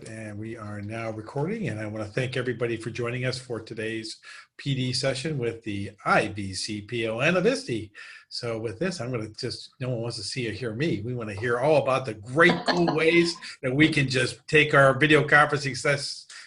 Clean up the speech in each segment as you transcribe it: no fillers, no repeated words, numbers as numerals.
And we are now recording, and I want to thank everybody for joining us for today's PD session with the IVCPO and Avisti. So with this, I'm going to just, no one wants to see or hear me. We want to hear all about the great cool ways that we can just take our video conferencing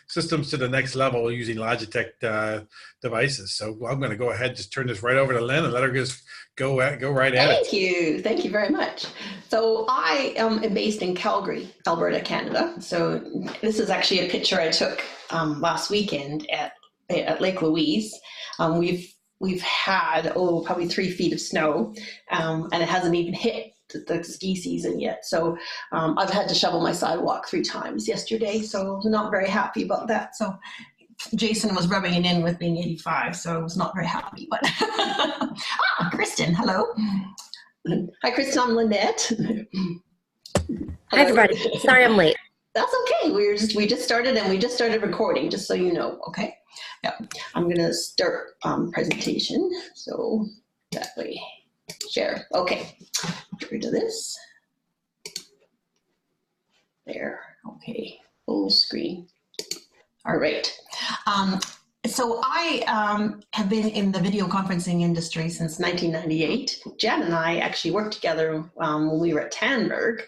systems to the next level using Logitech devices. So I'm going to go ahead and just turn this right over to Lynn and let her just go right at it. Thank you very much. So I am based in Calgary, Alberta, Canada. So this is actually a picture I took last weekend at Lake Louise. We've had probably 3 feet of snow, and it hasn't even hit the ski season yet. So I've had to shovel my sidewalk 3 times yesterday. So I'm not very happy about that. So Jason was rubbing it in with being 85, so I was not very happy. But Kristen, hello. Hi, Kristen. I'm Lynnette. Hi, everybody. Sorry, I'm late. That's okay. We just started, and we just started recording, just so you know. Okay. Yeah. I'm gonna start presentation, so that way share. Okay. Get rid of this. There. Okay. Full screen. All right. So I have been in the video conferencing industry since 1998. Jan and I actually worked together when we were at Tandberg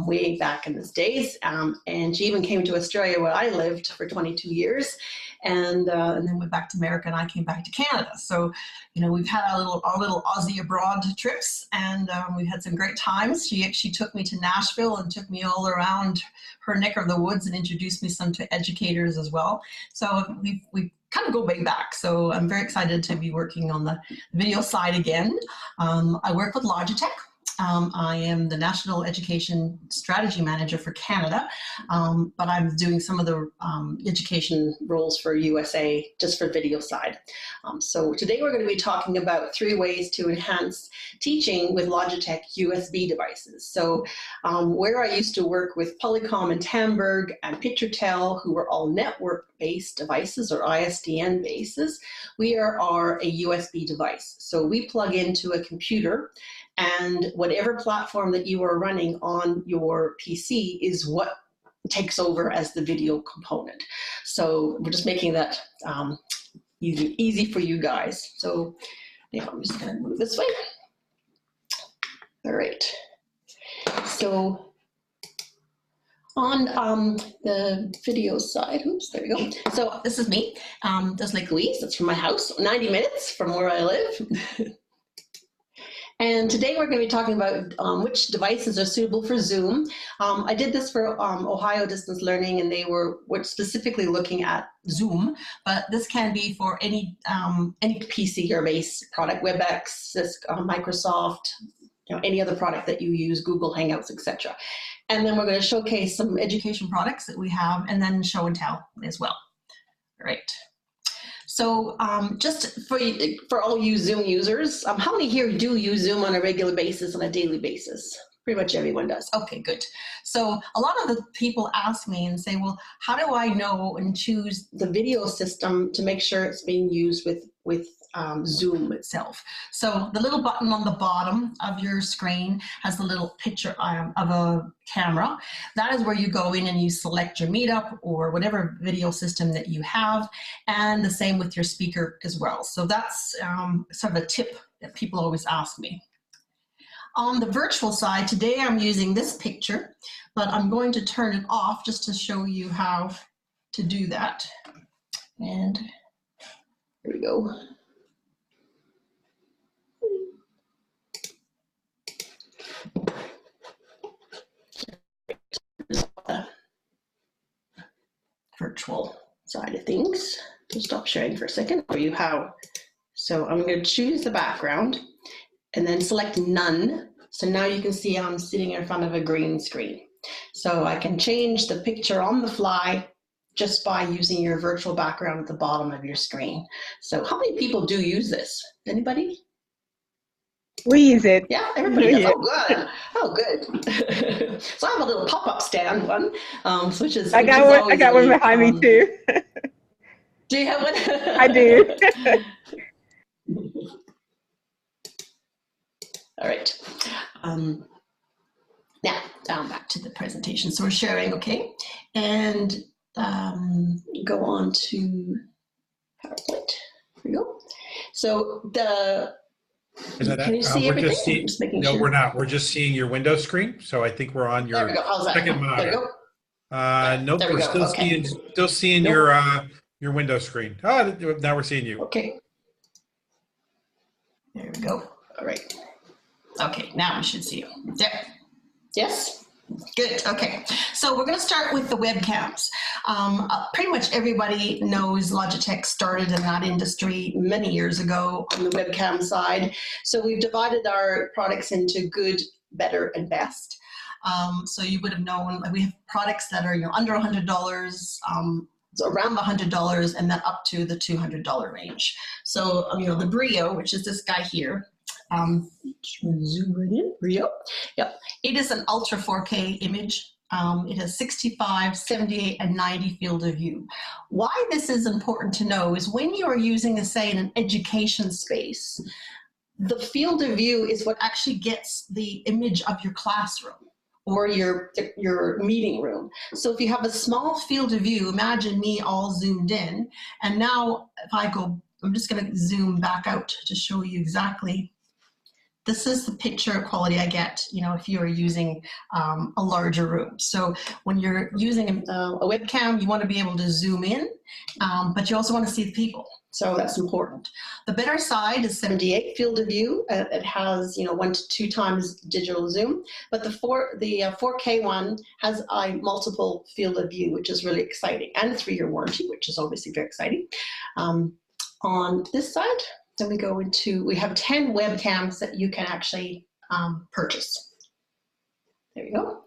way back in those days. And she even came to Australia where I lived for 22 years. And then went back to America, and I came back to Canada. So, you know, we've had our little Aussie abroad trips, and we've had some great times. She actually took me to Nashville and took me all around her neck of the woods and introduced me some to educators as well. So we kind of go way back. So I'm very excited to be working on the video side again. I work with Logitech. I am the National Education Strategy Manager for Canada, but I'm doing some of the education roles for USA just for video side. So today we're going to be talking about 3 ways to enhance teaching with Logitech USB devices. So where I used to work with Polycom and Tandberg and PictureTel, who were all network-based devices or ISDN bases, we are a USB device. So we plug into a computer, and whatever platform that you are running on your PC is what takes over as the video component. So we're just making that easy for you guys. So yeah, I'm just going to move this way. All right. So on the video side, oops, there we go. So this is me. That's Lake Louise. That's from my house, 90 minutes from where I live. And today we're going to be talking about which devices are suitable for Zoom. I did this for Ohio Distance Learning, and they were specifically looking at Zoom, but this can be for any PC or base product, WebEx, Cisco, Microsoft, you know, any other product that you use, Google Hangouts, etc. And then we're going to showcase some education products that we have, and then show and tell as well. All right. So just for all you Zoom users, how many here do use Zoom on a regular basis, on a daily basis? Pretty much everyone does. Okay, good. So a lot of the people ask me and say, well, how do I know and choose the video system to make sure it's being used with Zoom itself? So the little button on the bottom of your screen has the little picture of a camera. That is where you go in and you select your Meetup or whatever video system that you have, and the same with your speaker as well. So that's sort of a tip that people always ask me. On the virtual side, today I'm using this picture, but I'm going to turn it off just to show you how to do that. And here we go. The virtual side of things. Just stop sharing for a second. Show you how. So I'm going to choose the background and then select none. So now you can see I'm sitting in front of a green screen. So I can change the picture on the fly just by using your virtual background at the bottom of your screen. So how many people do use this? Anybody? We use it. Yeah, everybody does. Oh, good. Oh, good. So I have a little pop-up stand one, which is. I got one behind me too. Do you have one? I do. All right. Now, down back to the presentation. So we're sharing, okay? And go on to PowerPoint. Here we go. So can you see everything? I'm just making no, sure. we're not. We're just seeing your window screen. So I think we're on There we your go. How's that? second monitor. There we go. Nope, There we we're go. still seeing Nope. your window screen. Oh, now we're seeing you. Okay. There we go. All right. Okay, now we should see you. There. Yes? Good. Okay. So we're going to start with the webcams. Pretty much everybody knows Logitech started in that industry many years ago on the webcam side. So we've divided our products into good, better, and best. So you would have known we have products that are under $100, so around the $100, and then up to the $200 range. So the BRIO, which is this guy here. Zoom right in. BRIO. Yep. It is an ultra 4K image. It has 65, 78, and 90 field of view. Why this is important to know is when you are using, say, in an education space, the field of view is what actually gets the image of your classroom or your meeting room. So if you have a small field of view, imagine me all zoomed in. And now if I go, I'm just going to zoom back out to show you exactly. This is the picture quality I get, if you're using a larger room. So when you're using a webcam, you want to be able to zoom in, but you also want to see the people. So that's important. The better side is 78 field of view. It has 1 to 2 times digital zoom, but the 4K one has a multiple field of view, which is really exciting, and a 3-year warranty, which is obviously very exciting. On this side, then we have 10 webcams that you can actually purchase. There you go.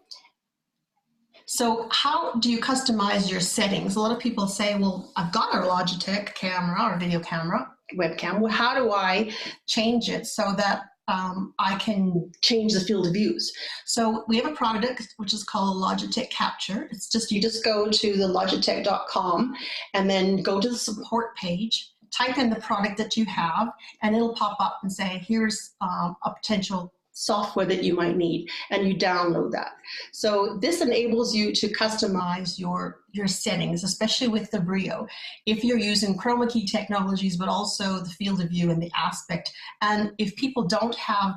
So how do you customize your settings? A lot of people say, well, I've got our Logitech camera or video camera, webcam. Well, how do I change it so that I can change the field of views? So we have a product which is called Logitech Capture. It's just, you just go to the logitech.com and then go to the support page, type in the product that you have, and it'll pop up and say, here's a potential software that you might need, and you download that. So this enables you to customize your settings, especially with the BRIO. If you're using chroma key technologies, but also the field of view and the aspect, and if people don't have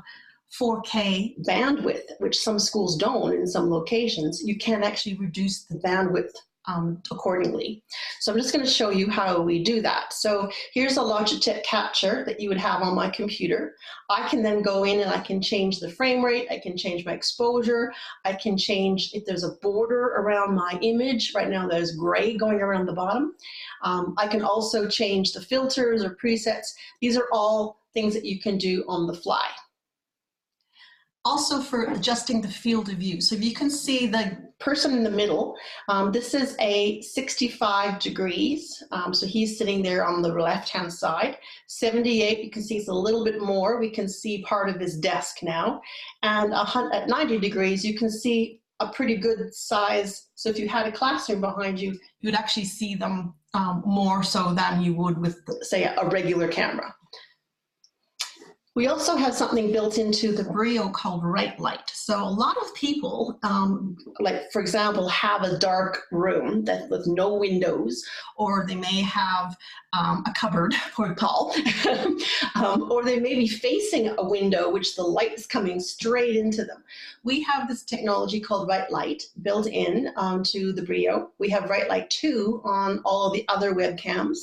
4K bandwidth, which some schools don't in some locations, you can actually reduce the bandwidth accordingly. So I'm just going to show you how we do that. So here's a Logitech Capture that you would have on my computer. I can then go in and I can change the frame rate, I can change my exposure, I can change if there's a border around my image. Right now there's gray going around the bottom. I can also change the filters or presets. These are all things that you can do on the fly. Also for adjusting the field of view. So if you can see the person in the middle, this is a 65 degrees. So he's sitting there on the left-hand side. 78, you can see it's a little bit more. We can see part of his desk now. And at 90 degrees, you can see a pretty good size. So if you had a classroom behind you, you'd actually see them more so than you would with, say, a regular camera. We also have something built into the BRIO called Bright Light. So a lot of people, like for example, have a dark room that with no windows, or they may have a cupboard, poor Paul, or they may be facing a window which the light is coming straight into them. We have this technology called Bright Light built in to the BRIO. We have Bright Light 2 on all of the other webcams,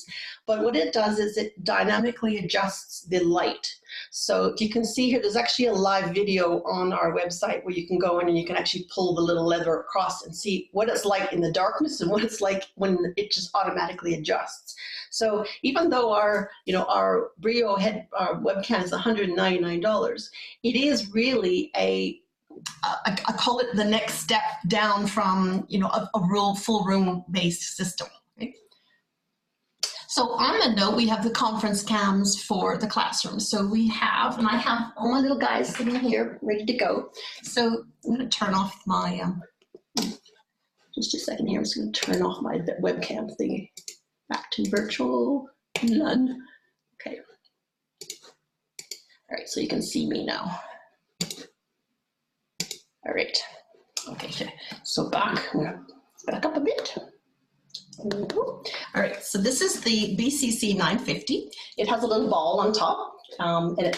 but what it does is it dynamically adjusts the light. So if you can see here, there's actually a live video on our website where you can go in and you can actually pull the little lever across and see what it's like in the darkness and what it's like when it just automatically adjusts. So even though our BRIO webcam is $199, it is really I call it the next step down from a full room based system. Right? So on the note, we have the conference cams for the classroom. So we have, and I have all my little guys sitting here ready to go. So I'm going to turn off my, just a second here, I'm just going to turn off my webcam thingy. Back to virtual, none. Okay. All right, so you can see me now. All right. Okay, so back up a bit. There we go. All right, so this is the BCC 950. It has a little ball on top,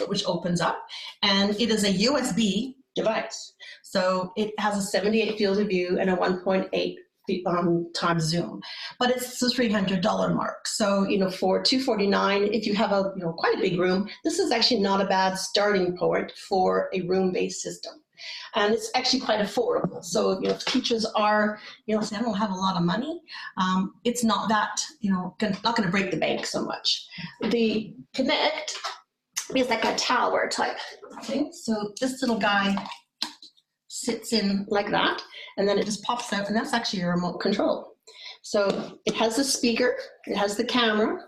which opens up, and it is a USB device. So it has a 78 field of view and a 1.8 times zoom, but it's the $300 mark. So, for $249, if you have a, quite a big room, this is actually not a bad starting point for a room-based system. And it's actually quite affordable. So, if teachers are, say, I don't have a lot of money, it's not that, not going to break the bank so much. The Connect is like a tower type thing. So this little guy sits in like that, and then it just pops out, and that's actually a remote control. So it has the speaker, it has the camera,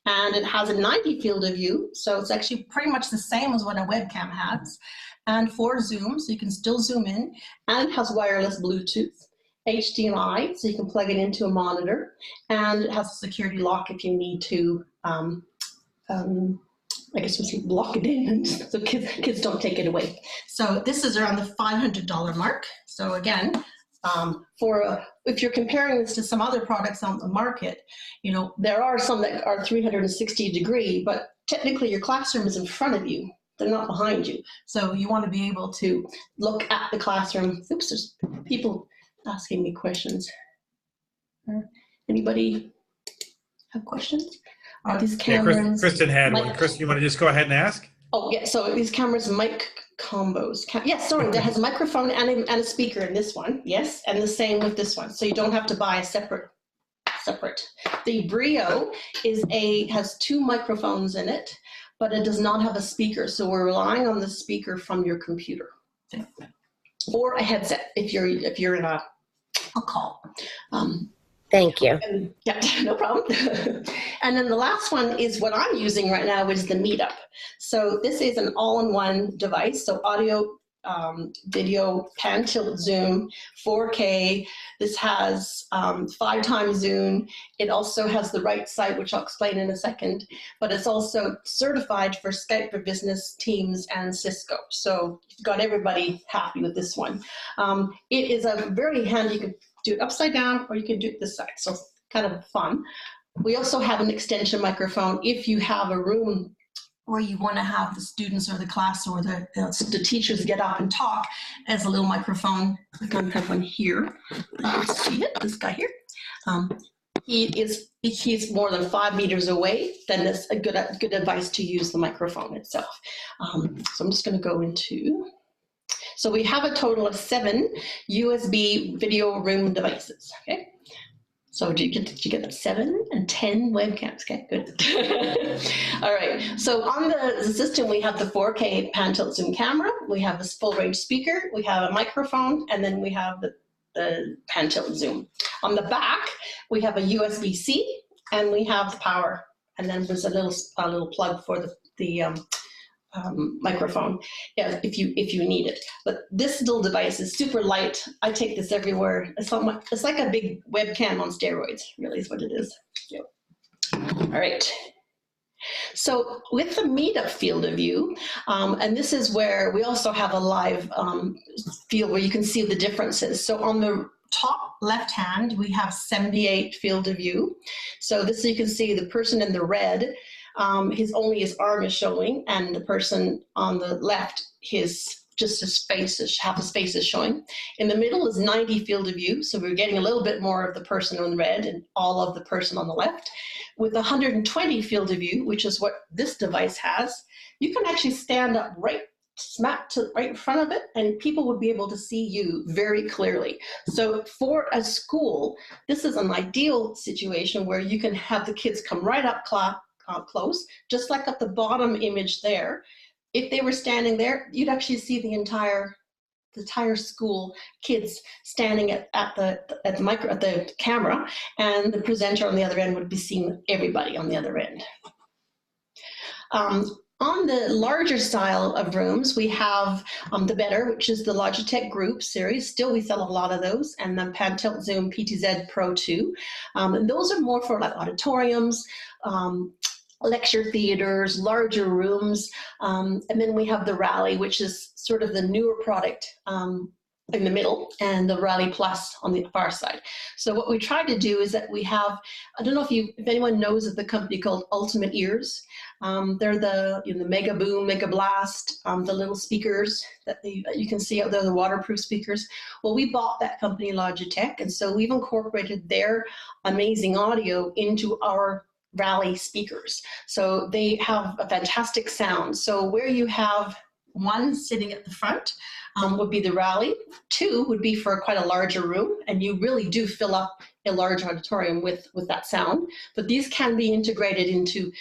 and it has a 90 field of view. So it's actually pretty much the same as what a webcam has. And for Zoom, so you can still zoom in, and it has wireless Bluetooth, HDMI, so you can plug it into a monitor, and it has a security lock if you need to, I guess we can lock it in so kids don't take it away. So this is around the $500 mark. So again, if you're comparing this to some other products on the market, there are some that are 360 degree, but technically your classroom is in front of you. They're not behind you. So you want to be able to look at the classroom. Oops, there's people asking me questions. Anybody have questions? Are these cameras? Yeah, Kristen had one. Kristen, you want to just go ahead and ask? Oh, yeah. So these cameras, mic combos. Yes, sorry. That has a microphone and a speaker in this one. Yes, and the same with this one. So you don't have to buy a separate. The BRIO has two microphones in it, but it does not have a speaker. So we're relying on the speaker from your computer, or a headset if you're in a call. Thank you. Yeah, no problem. And then the last one is what I'm using right now, which is the Meetup. So this is an all-in-one device. So audio, video, pan, tilt, zoom, 4K. This has 5x zoom. It also has the right side, which I'll explain in a second, but it's also certified for Skype for Business, Teams, and Cisco. So you've got everybody happy with this one. It is a very handy, you can do it upside down, or you can do it this side. So it's kind of fun. We also have an extension microphone if you have a room where you want to have the students or the class or the teachers get up and talk, as a little microphone. I have one here. See it? This guy here. He's more than 5 meters away. Then it's a good advice to use the microphone itself. So I'm just going to go into. So we have a total of 7 USB video room devices. Okay. So did you get that? 7 and 10 webcams? Okay, good. All right. So on the system, we have the 4K pan tilt zoom camera. We have this full range speaker. We have a microphone, and then we have the pan tilt zoom. On the back, we have a USB-C, and we have the power. And then there's a little plug for the microphone, yeah, if you need it. But this little device is super light. I take this everywhere. It's like a big webcam on steroids, really is what it is. Yep. All right. So with the Meetup field of view, and this is where we also have a live field where you can see the differences. So on the top left hand, we have 78 field of view. So this, you can see the person in the red, his arm is showing, and the person on the left, half his face is showing. In the middle is 90 field of view, so we're getting a little bit more of the person in red and all of the person on the left. With 120 field of view, which is what this device has, you can actually stand up right in front of it, and people would be able to see you very clearly. So for a school, this is an ideal situation where you can have the kids come right up close, just like at the bottom image there. If they were standing there, you'd actually see the entire school kids standing at the camera, and the presenter on the other end would be seeing everybody on the other end. On the larger style of rooms, we have the Better, which is the Logitech Group series. Still, we sell a lot of those, and the Pan Tilt Zoom PTZ Pro 2. And those are more for like auditoriums, lecture theaters, larger rooms, and then we have the Rally, which is sort of the newer product in the middle and the Rally Plus on the far side. So what we try to do is that we have, I don't know if anyone knows of the company called Ultimate Ears. They're the Mega Boom, Mega Blast, the little speakers that you can see out there, the waterproof speakers. Well, we bought that company Logitech, and so we've incorporated their amazing audio into our Rally speakers. So they have a fantastic sound. So where you have one sitting at the front would be the Rally. Two would be for quite a larger room, and you really do fill up a large auditorium with that sound. But these can be integrated into,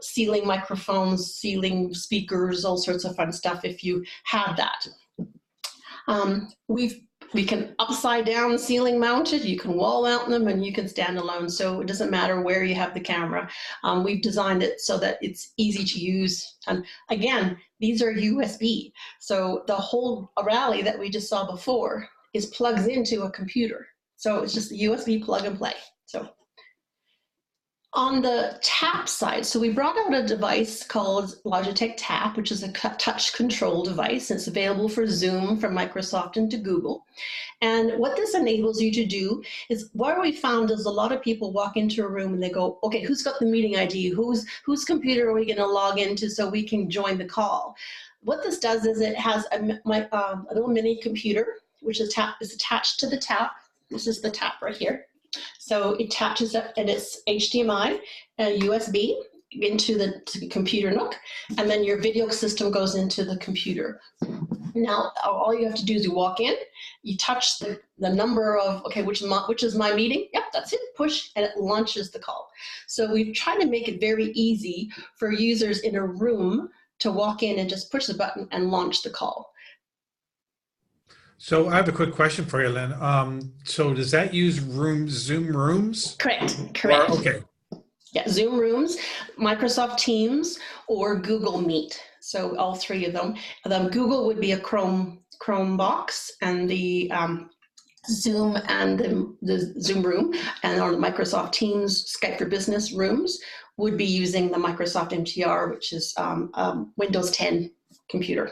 ceiling microphones, ceiling speakers, all sorts of fun stuff if you have that. We can upside down ceiling mount it, you can wall mount them, and you can stand alone. So it doesn't matter where you have the camera. We've designed it so that it's easy to use. And again, these are USB. So the whole Rally that we just saw before is plugs into a computer. So it's just a USB plug and play. So on the tap side, so we brought out a device called Logitech Tap, which is a touch control device. It's available for Zoom from Microsoft and to Google. And what this enables you to do is, what we found is a lot of people walk into a room and they go, okay, who's got the meeting ID? Whose computer are we going to log into so we can join the call? What this does is it has a little mini computer, which is attached to the tap. This is the tap right here. So it attaches up, and it's HDMI and USB into the computer nook, and then your video system goes into the computer. Now, all you have to do is you walk in, you touch the number of, okay, which is my meeting? Yep, that's it, push, and it launches the call. So we've tried to make it very easy for users in a room to walk in and just push the button and launch the call. So I have a quick question for you, Lynn. So does that use Zoom Rooms? Correct. Or, okay. Yeah, Zoom Rooms, Microsoft Teams, or Google Meet. So all three of them. Google would be a Chrome box, and the Zoom and the Zoom Room, and on the Microsoft Teams, Skype for Business rooms would be using the Microsoft MTR, which is Windows 10 computer,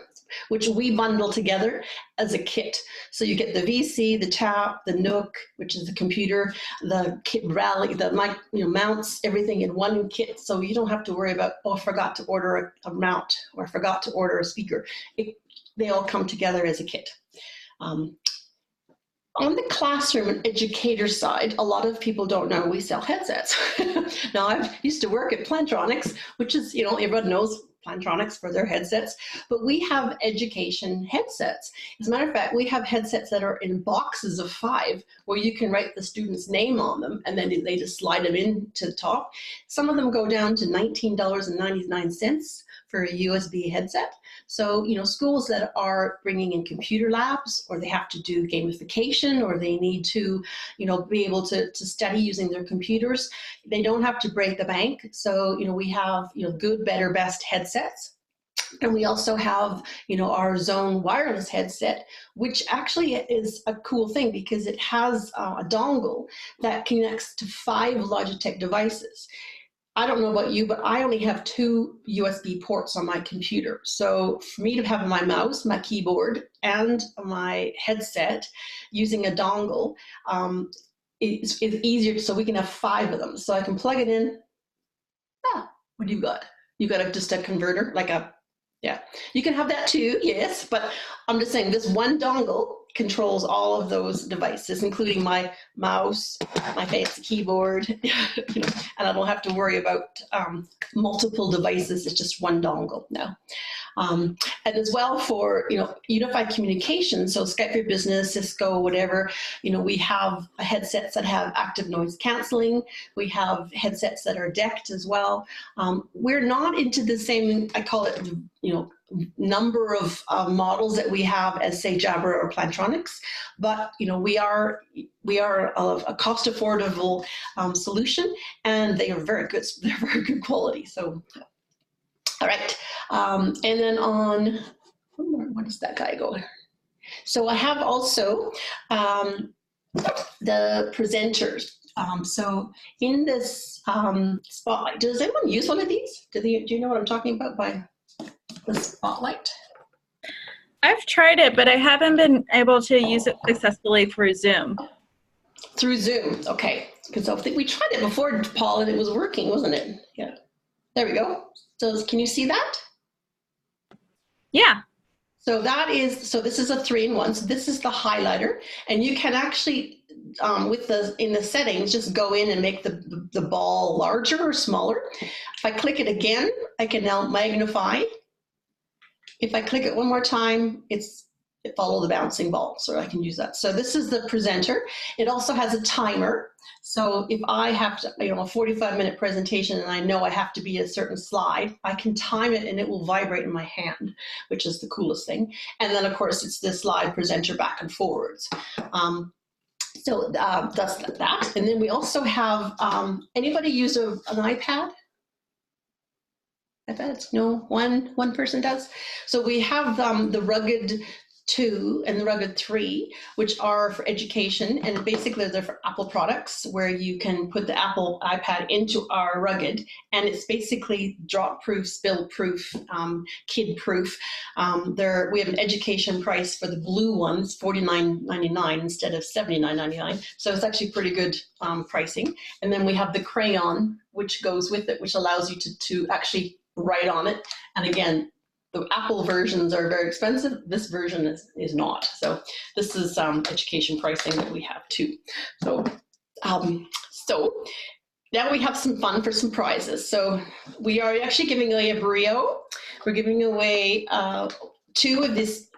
which we bundle together as a kit. So you get the VC, the tap, the Nook, which is the computer, the kit Rally, the mic, mounts, everything in one kit. So you don't have to worry about, oh, I forgot to order a mount, or I forgot to order a speaker. They all come together as a kit. On the classroom and educator side, a lot of people don't know we sell headsets. Now, I used to work at Plantronics, which is, everyone knows Plantronics for their headsets, but we have education headsets. As a matter of fact, we have headsets that are in boxes of 5 where you can write the student's name on them, and then they just slide them into the top. Some of them go down to $19.99 for a USB headset. So, schools that are bringing in computer labs, or they have to do gamification, or they need to, be able to study using their computers, they don't have to break the bank. So, we have, good, better, best headsets. And we also have, our Zone wireless headset, which actually is a cool thing because it has a dongle that connects to 5 Logitech devices. I don't know about you, but I only have 2 USB ports on my computer. So for me to have my mouse, my keyboard, and my headset using a dongle is easier, so we can have 5 of them. So I can plug it in. What do you got? You got just a converter, yeah. You can have that too, yes, but I'm just saying this one dongle controls all of those devices, including my mouse, my fancy keyboard, and I don't have to worry about multiple devices. It's just one dongle now. And as well for, unified communication, so Skype for Business, Cisco, whatever, we have headsets that have active noise canceling. We have headsets that are decked as well. We're not into the same, I call it, number of models that we have as, say, Jabra or Plantronics, but we are a cost affordable solution, and they are very good. They're very good quality. So, all right, and then on, what does that guy go? So I have also the presenters. So in this spotlight, does anyone use one of these? Do you know what I'm talking about by the spotlight? I've tried it, but I haven't been able to use it successfully through Zoom. Through Zoom, okay. Because I think we tried it before, Paul, and it was working, wasn't it? Yeah. There we go. So can you see that? Yeah. So this is a 3-in-1. So this is the highlighter, and you can actually, in the settings, just go in and make the ball larger or smaller. If I click it again, I can now magnify. If I click it one more time, it follow the bouncing ball, so I can use that. So this is the presenter. It also has a timer. So if I have to, a 45-minute presentation and I know I have to be a certain slide, I can time it and it will vibrate in my hand, which is the coolest thing. And then of course it's this slide presenter back and forwards. So that's that. And then we also have, anybody use an iPad? iPads? No, one person does. So we have the Rugged 2 and the Rugged 3, which are for education, and basically they're for Apple products, where you can put the Apple iPad into our Rugged, and it's basically drop-proof, spill-proof, kid-proof. We have an education price for the blue ones, $49.99 instead of $79.99, so it's actually pretty good pricing. And then we have the crayon, which goes with it, which allows you to actually write on it. And again, the Apple versions are very expensive. This version is not. So this is education pricing that we have too. So now we have some fun for some prizes. So we are actually giving away a BRIO. We're giving away 2 of these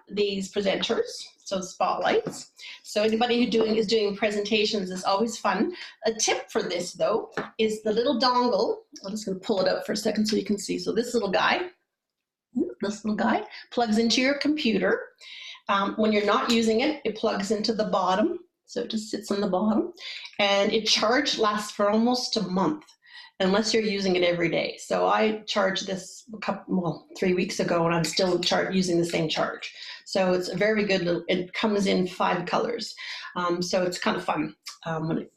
presenters, so spotlights. So anybody who is doing presentations is always fun. A tip for this though is the little dongle. I'm just going to pull it up for a second so you can see. So this little guy plugs into your computer. When you're not using it, it plugs into the bottom. So it just sits on the bottom, and charge lasts for almost a month, unless you're using it every day. So I charged this 3 weeks ago, and I'm still using the same charge. So it's very good. It comes in 5 colors. So it's kind of fun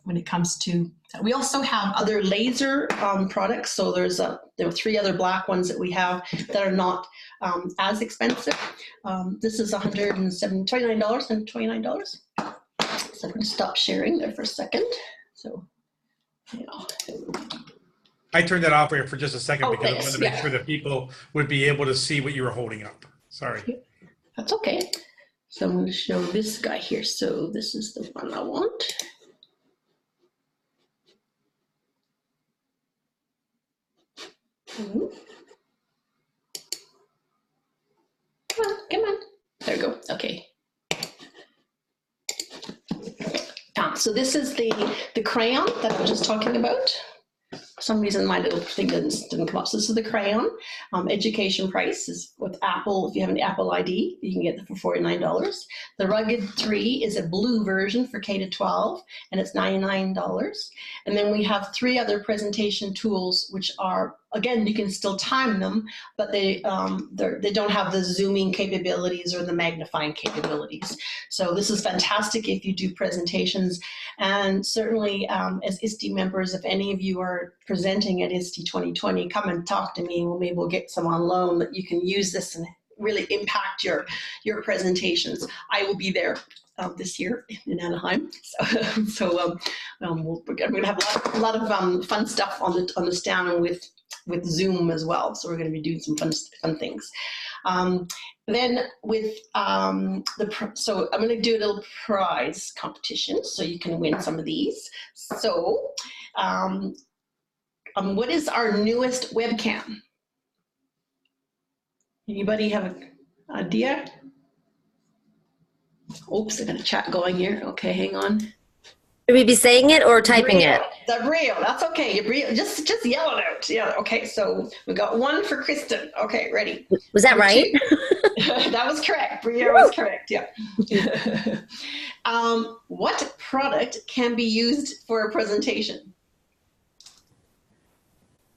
when it comes to. We also have other laser products. So there are 3 other black ones that we have that are not as expensive. This is $29. So I'm going to stop sharing there for a second. So, I turned that off here for just a second because I thanks. wanted to make sure that people would be able to see what you were holding up. Sorry. That's okay. So I'm going to show this guy here. So this is the one I want. Come on. There we go. Okay. So this is the crayon that I was just talking about. For some reason, my little thing didn't come up. So this is the crayon. Education price is with Apple. If you have an Apple ID, you can get it for $49. The Rugged 3 is a blue version for K-12, and it's $99. And then we have 3 other presentation tools, which are, again, you can still time them, but they don't have the zooming capabilities or the magnifying capabilities. So this is fantastic if you do presentations. And certainly as ISTE members, if any of you are presenting at ISTE 2020, come and talk to me, and maybe we'll get some on loan that you can use this and really impact your presentations. I will be there this year in Anaheim. So we're going to have a lot of fun stuff on the stand and with Zoom as well. So we're going to be doing some fun things. Then with so I'm going to do a little prize competition so you can win some of these. So what is our newest webcam? Anybody have an idea? Oops, I got a chat going here. Okay, hang on. Should we be saying it or typing BRIO, it? The BRIO, that's okay. BRIO, just yell it out. Yeah, okay, so we got 1 for Kristen. Okay, ready. Was that right? That was correct. BRIO was correct, yeah. What product can be used for a presentation?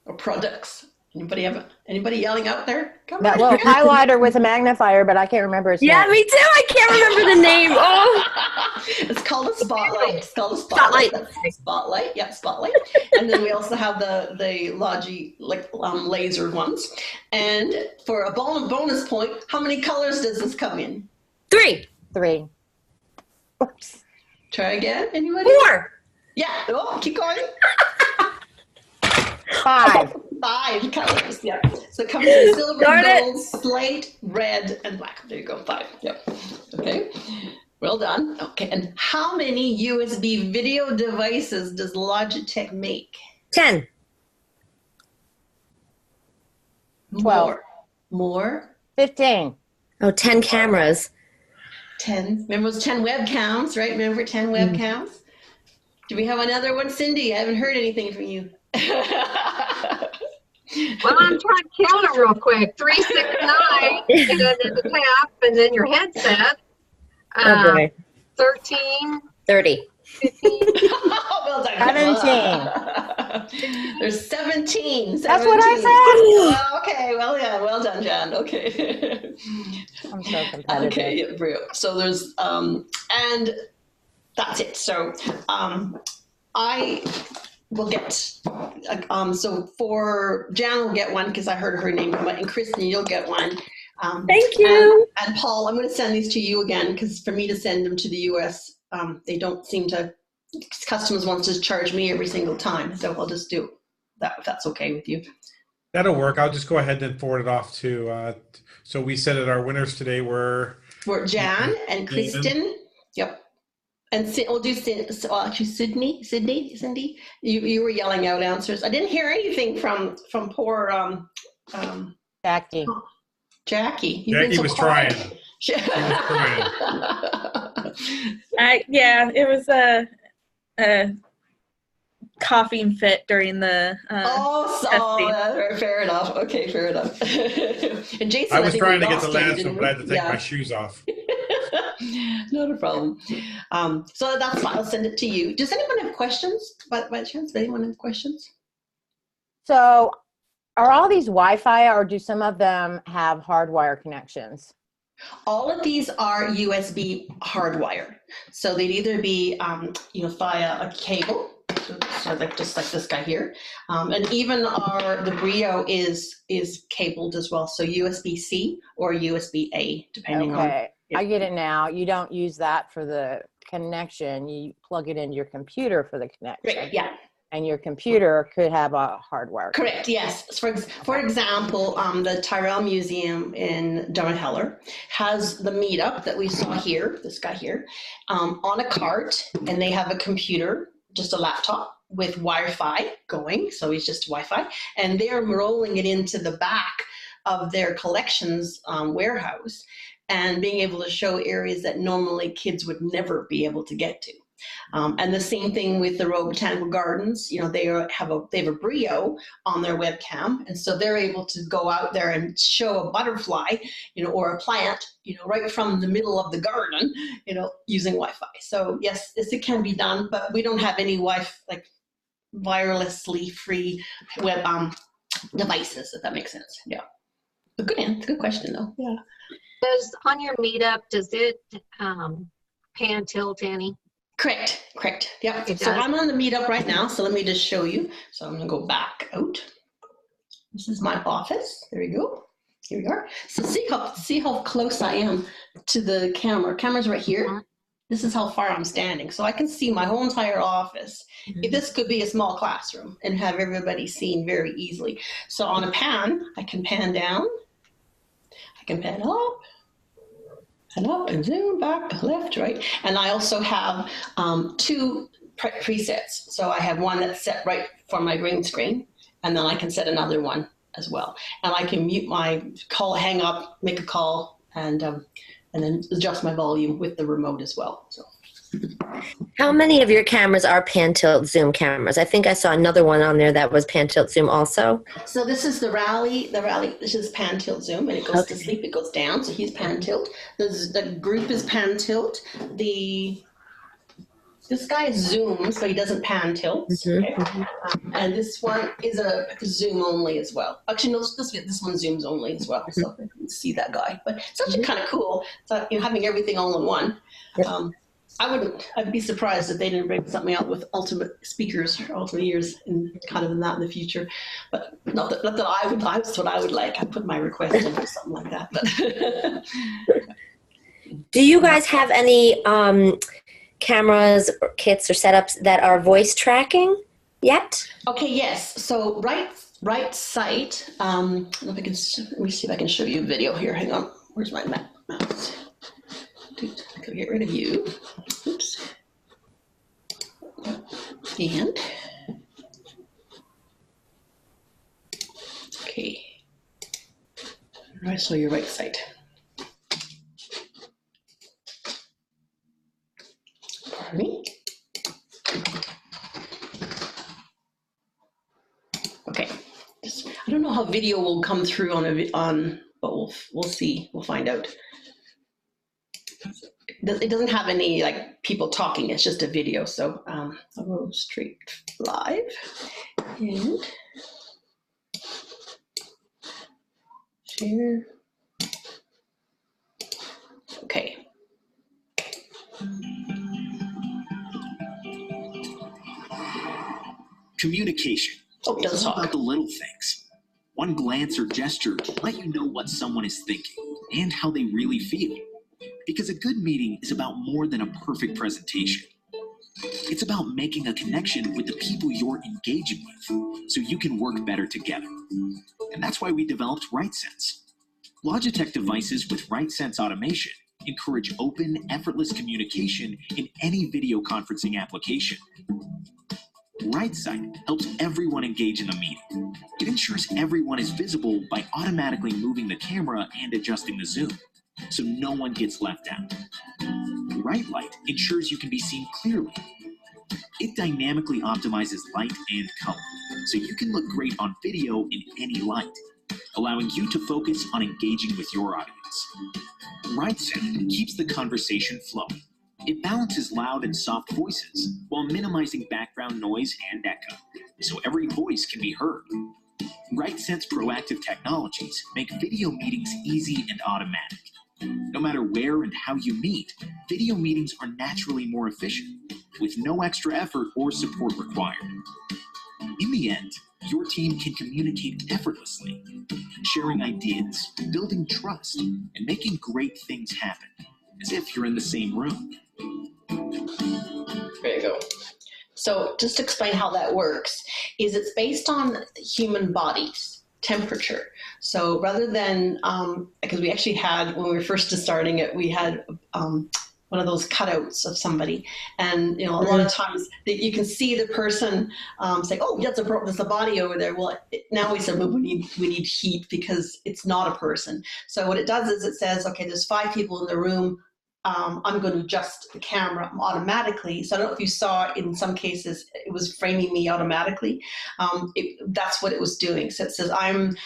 Or products? Anybody yelling out there? Come That, on. well, highlighter with a magnifier, but I can't remember his Yeah, name. me too. I can't remember the name. Oh, It's called a spotlight. It's called a spotlight. Spotlight. Spotlight. Yeah, spotlight. And then we also have the Logi laser ones. And for a bonus point, how many colors does this come in? 3. 3. Oops. Try again. Anybody? 4. Yeah. Oh, keep going. 5. 5 colors. Yeah. So it comes in silver, Darn it. gold, slate, red, and black. There you go. 5. Yep. Okay. Well done. Okay. And how many USB video devices does Logitech make? 10. 12. More. 15. Oh, 10 cameras. 10. Remember those 10 webcams, right? Remember 10 webcams? Do we have another one, Cindy? I haven't heard anything from you. Well, I'm trying to count it real quick. 3, 6, 9, and then the tap, and then your headset. Oh, boy. 13, 30. 15. Well done. 17. There's 17. That's what I Well, okay. Well, yeah. Well done, Jan. Okay. I'm so competitive. Okay. Yeah, BRIO. So there's and that's it. So I will get so for Jan will get one because I heard her name come out, and Kristen, you'll get one. Thank you. And Paul, I'm going to send these to you again because for me to send them to the US, they don't seem to. Customers want to charge me every single time, so I'll just do that if that's okay with you. That'll work. I'll just go ahead and forward it off to. So we said that our winners today were For Jan and Kristen, yep, and we'll do actually Cindy. You were yelling out answers. I didn't hear anything from poor Jackie. Jackie. Jackie was trying. Yeah, it was a coughing fit during the fair enough. Okay, fair enough. And Jason, I was think trying we to get the lost him, last didn't one, but I had to we? take Yeah. my shoes off. Not a problem. So that's fine. I'll send it to you. Does anyone have questions? By chance, does anyone have questions? So are all these Wi-Fi, or do some of them have hardwire connections? All of these are USB hardwired. So they'd either be, via a cable, so like just like this guy here, and even the BRIO is cabled as well. So USB-C or USB-A, depending on. Okay, I get it now. You don't use that for the connection. You plug it into your computer for the connection. Right, yeah. And your computer could have a hardwire. Correct, yes. For example, the Tyrrell Museum in Drumheller has the meetup that we saw here, this guy here, on a cart, and they have a computer, just a laptop with Wi-Fi going, so it's just Wi-Fi, and they're rolling it into the back of their collections warehouse and being able to show areas that normally kids would never be able to get to. And the same thing with the Royal Botanical Gardens. They have a BRIO on their webcam, and so they're able to go out there and show a butterfly, or a plant, right from the middle of the garden, using Wi-Fi. So yes, it can be done, but we don't have any wirelessly free web devices, if that makes sense. Yeah, but good question though. Yeah. On your meetup, does it pan tilt any? Correct. Yeah. It So does. I'm on the meetup right now. So let me just show you. So I'm going to go back out. This is my office. There we go. Here we are. So see how close I am to the camera. Camera's right here. This is how far I'm standing. So I can see my whole entire office. If this could be a small classroom and have everybody seen very easily. So on a pan, I can pan down. I can pan up. And up and zoom back, left, right. And I also have 2 presets. So I have one that's set right for my green screen, and then I can set another one as well. And I can mute my call, hang up, make a call, and then adjust my volume with the remote as well. So. How many of your cameras are pan tilt zoom cameras? I think I saw another one on there that was pan tilt zoom also. So this is the rally, this is pan tilt zoom, and it goes to sleep, it goes down, so he's pan tilt. The group is pan tilt. The this guy is zoom, so he doesn't pan tilt. Okay? And this one is a zoom only as well. Actually, no, this one zooms only as well, so you can see that guy. But it's actually kind of cool, so, having everything all in one. Yep. I'd be surprised if they didn't bring something out with ultimate speakers or ultimate ears and kind of in that in the future. But not that I would, that's what I would like. I'd put my request in for something like that. But Do you guys have any cameras or kits or setups that are voice tracking yet? okay, yes. So right site. I don't know if I can, let me see if I can show you a video here. Hang on. Where's my mouse? I could get rid of you. Oops. And okay. Right, so your right side. Pardon me. Okay. I don't know how video will come through but we'll see. We'll find out. It doesn't have any like people talking. It's just a video. So I'll go straight live and share. Okay. Communication. Oh, it does It's all talk. about the little things. One glance or gesture can let you know what someone is thinking and how they really feel. Because a good meeting is about more than a perfect presentation. It's about making a connection with the people you're engaging with so you can work better together. And that's why we developed RightSense. Logitech devices with RightSense automation encourage open, effortless communication in any video conferencing application. RightSight helps everyone engage in the meeting. It ensures everyone is visible by automatically moving the camera and adjusting the zoom, so no one gets left out. Right Light ensures you can be seen clearly. It dynamically optimizes light and color, so you can look great on video in any light, allowing you to focus on engaging with your audience. Right Sound keeps the conversation flowing. It balances loud and soft voices while minimizing background noise and echo, so every voice can be heard. RightSense proactive technologies make video meetings easy and automatic. No matter where and how you meet, video meetings are naturally more efficient, with no extra effort or support required. In the end, your team can communicate effortlessly, sharing ideas, building trust, and making great things happen, as if you're in the same room. There you go. So just to explain how that works, is it's based on human bodies, temperature. So rather than, because we actually had, when we were first starting it, we had one of those cutouts of somebody. And, a lot of times you can see the person say, oh, that's a body over there. Well, now we said, well, we need heat because it's not a person. So what it does is it says, okay, there's 5 people in the room. I'm going to adjust the camera automatically. So I don't know if you saw in some cases, it was framing me automatically. That's what it was doing. So it says, I'm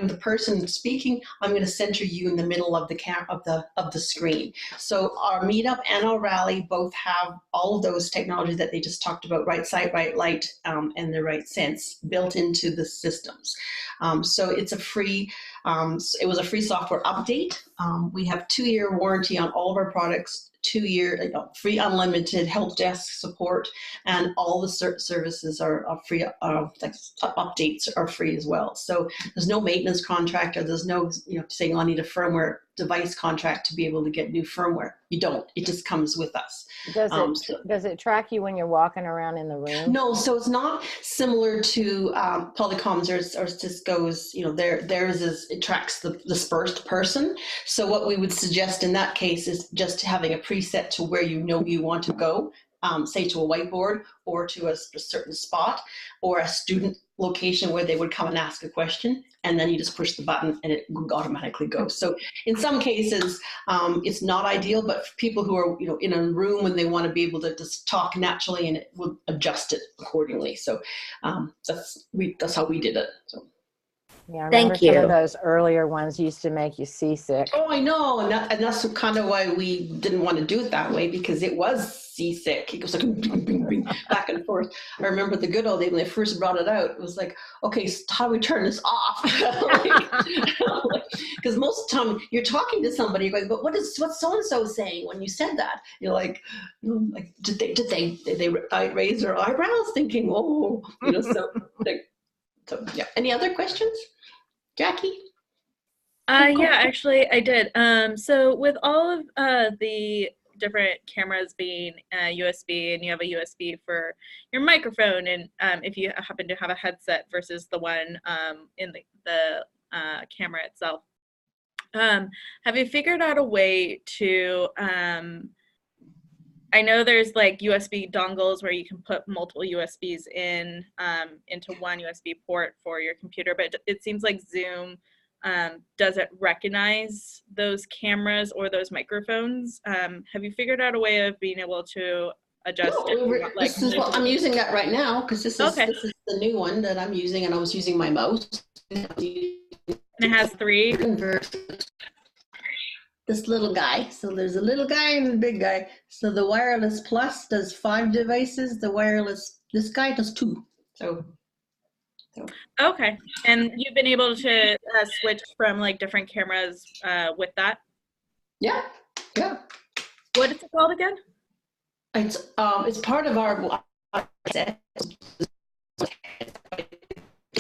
the person speaking. I'm going to center you in the middle of the of the screen. So our meetup and our rally both have all of those technologies that they just talked about, right sight, right light, and the right sense built into the systems. So it's a free, it was a free software update. We have 2-year warranty on all of our products, 2-year free unlimited help desk support, and all the services are free. Updates are free as well. So there's no maintenance contract, or there's no saying I need a firmware device contract to be able to get new firmware. You don't. It just comes with us. Does it track you when you're walking around in the room? No, so it's not similar to Polycom's or Cisco's. Theirs is it tracks the dispersed person. So what we would suggest in that case is just having a preset to where you want to go, say to a whiteboard or to a certain spot or a student location where they would come and ask a question, and then you just push the button and it would automatically go. So in some cases, it's not ideal, but for people who are in a room when they want to be able to just talk naturally, and it will adjust it accordingly. So that's how we did it. So. Yeah, I remember Thank some of you. those earlier ones used to make you seasick. Oh, I know, and that's kind of why we didn't want to do it that way, because it was seasick. It goes like bing, bing, bing, back and forth. I remember the good old days when they first brought it out. It was like, okay, so how do we turn this off? Because most of the time you're talking to somebody, you're going, but what's so and so saying when you said that? You're like, did they raise their eyebrows, thinking, oh, so yeah. Any other questions, Jackie? Yeah, actually, I did. So with all of the different cameras being USB, and you have a USB for your microphone, and if you happen to have a headset versus the one in the camera itself, have you figured out a way to I know there's like USB dongles where you can put multiple USBs in into one USB port for your computer, but it seems like Zoom doesn't recognize those cameras or those microphones. Have you figured out a way of being able to adjust it? This is what I'm using that right now, because this is the new one that I'm using, and I was using my mouse. And it has 3. This little guy. So there's a little guy and a big guy. So the wireless plus does 5 devices. The wireless, this guy does 2. So. Okay, and you've been able to switch from like different cameras with that? Yeah. What is it called again? It's part of our set.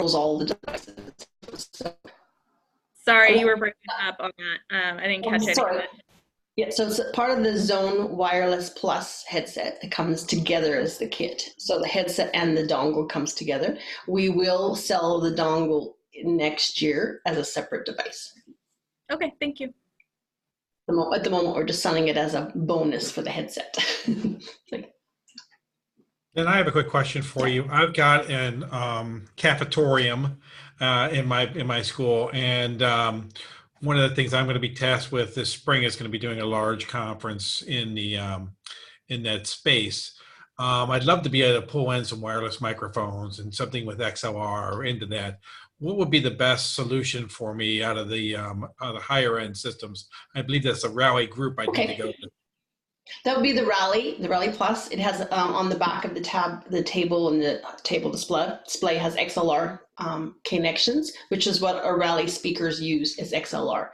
All the devices. So, sorry, you were breaking up on that. I didn't catch it. Yeah, so it's part of the Zone Wireless Plus headset that comes together as the kit. So the headset and the dongle comes together. We will sell the dongle next year as a separate device. Okay, thank you. At the moment, we're just selling it as a bonus for the headset. And I have a quick question for you. I've got an cafetorium in my school, and one of the things I'm going to be tasked with this spring is going to be doing a large conference in the in that space. I'd love to be able to pull in some wireless microphones and something with XLR into that. What would be the best solution for me out of the higher end systems? I believe that's a Rally group I need to go to. That would be the Rally Plus. It has on the back of the table and the table display has XLR connections, which is what our Rally speakers use, is XLR.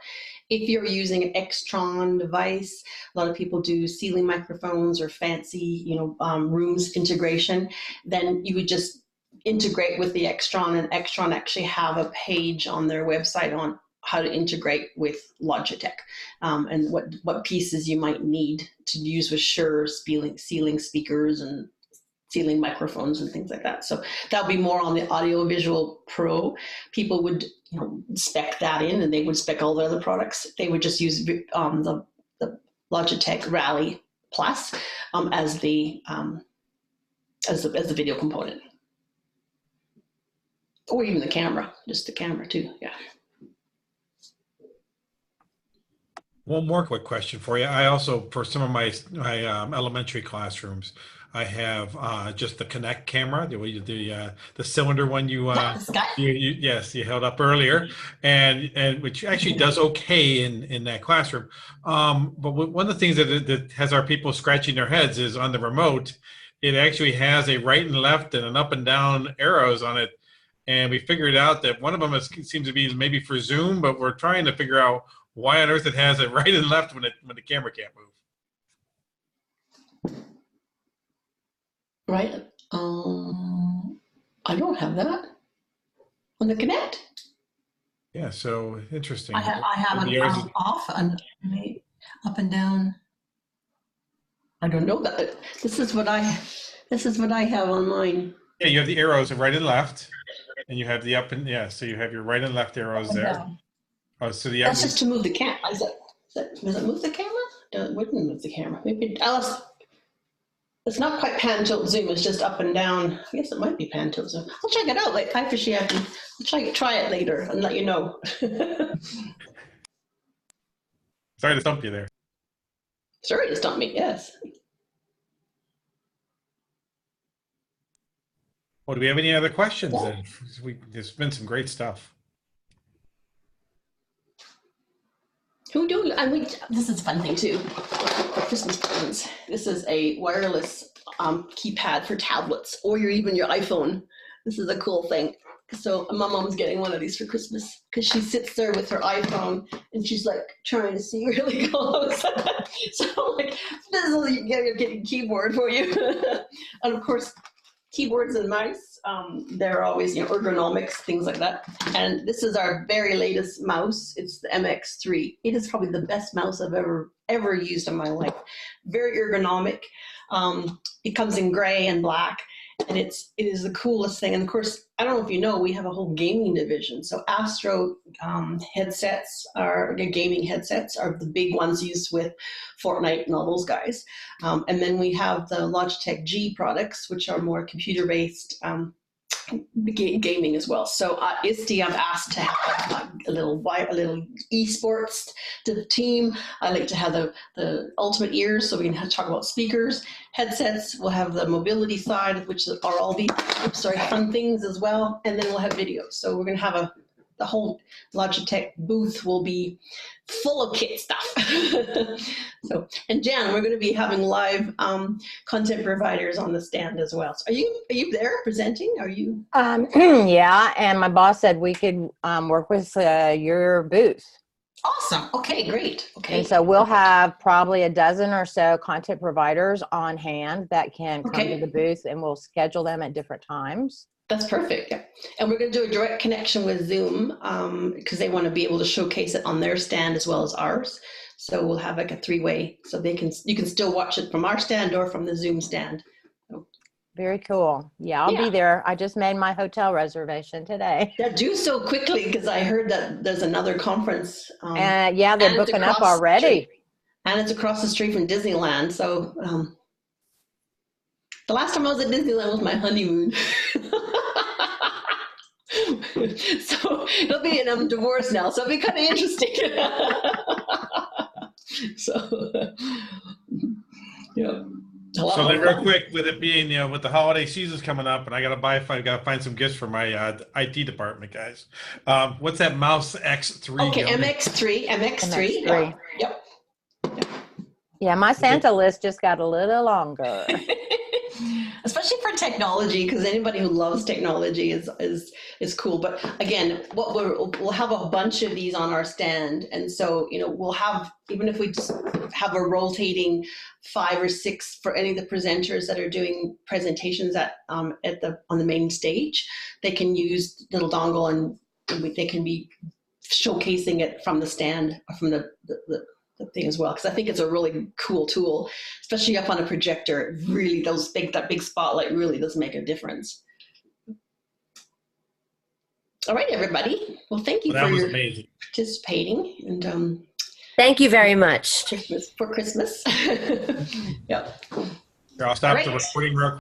If you're using an Extron device, a lot of people do ceiling microphones or fancy, rooms integration, then you would just integrate with the Extron, and Extron actually have a page on their website on how to integrate with Logitech and what pieces you might need to use with Shure ceiling speakers and ceiling microphones and things like that. So that would be more on the Audiovisual Pro. People would spec that in, and they would spec all the other products. They would just use the Logitech Rally Plus as the video component, or even the camera, just the camera too. Yeah. One more quick question for you. I also, for some of my elementary classrooms, I have just the Connect camera, the cylinder one you held up earlier, and which actually does okay in that classroom. But one of the things that has our people scratching their heads is on the remote, it actually has a right and left and an up and down arrows on it, and we figured out that one of them seems to be maybe for Zoom, but we're trying to figure out why on earth it has a right and left when the camera can't move. Right. I don't have that on the Connect. Yeah, so interesting. I have an off and up and down. I don't know that. This is what I have on mine. Yeah, you have the arrows right and left, and you have the up and so you have your right and left arrows there. Down. Oh, so that's just to move the camera. Does it move the camera? It wouldn't move the camera. Maybe Alice. It's not quite pan tilt zoom. It's just up and down. I guess it might be pan tilt zoom. I'll check it out. I'll try it later and let you know. Sorry to stump you there. Sorry to stump me. Yes. Well, do we have any other questions? There's been some great stuff. Who do? This is a fun thing too. Christmas presents. This is a wireless keypad for tablets, or even your iPhone. This is a cool thing. So my mom's getting one of these for Christmas because she sits there with her iPhone and she's like trying to see really close. So I'm like, this is you're getting keyboard for you. And of course, keyboards and mice, they're always, ergonomics, things like that. And this is our very latest mouse. It's the MX3. It is probably the best mouse I've ever used in my life. Very ergonomic. It comes in gray and black, and it is the coolest thing. And of course, I don't know if you know, we have a whole gaming division. So Astro headsets, gaming headsets are the big ones used with Fortnite and all those guys. And then we have the Logitech G products, which are more computer-based gaming as well. So ISTE, I've asked to have a little esports to the team. I like to have the ultimate ears, so we can talk about speakers, headsets. We'll have the mobility side, which are all the fun things as well, and then we'll have videos. So we're going to have the whole Logitech booth will be full of kit stuff. So, and Jan, we're going to be having live content providers on the stand as well. So are you there presenting? Are you? Yeah, and my boss said we could work with your booth. Awesome. Okay, great. Okay. And so we'll have probably a dozen or so content providers on hand that can come to the booth, and we'll schedule them at different times. That's perfect. Yeah. And we're going to do a direct connection with Zoom because they want to be able to showcase it on their stand as well as ours. So we'll have like a three-way, so you can still watch it from our stand or from the Zoom stand. So. Very cool. Yeah, I'll be there. I just made my hotel reservation today. Yeah, do so quickly because I heard that there's another conference. Yeah, they're booking up already. And it's across the street from Disneyland. So the last time I was at Disneyland was my honeymoon. So it'll be, and I'm divorced now, so it'll be kind of interesting. So, yeah. So then real quick, with it being, with the holiday season's coming up, and I gotta find some gifts for my IT department guys. What's that mouse X3? Okay, MX3. Yep. Yeah, my Santa list just got a little longer. Especially for technology, because anybody who loves technology is cool. But again, we'll have a bunch of these on our stand, and so we'll have, even if we just have a rotating 5 or 6 for any of the presenters that are doing presentations on the main stage, they can use little dongle and they can be showcasing it from the stand or from the thing as well, because I think it's a really cool tool, especially up on a projector. Really, that big spotlight really does make a difference. All right, everybody. Well, thank you for participating, and thank you very much. For Christmas. Yep. Here, I'll stop the recording real quick.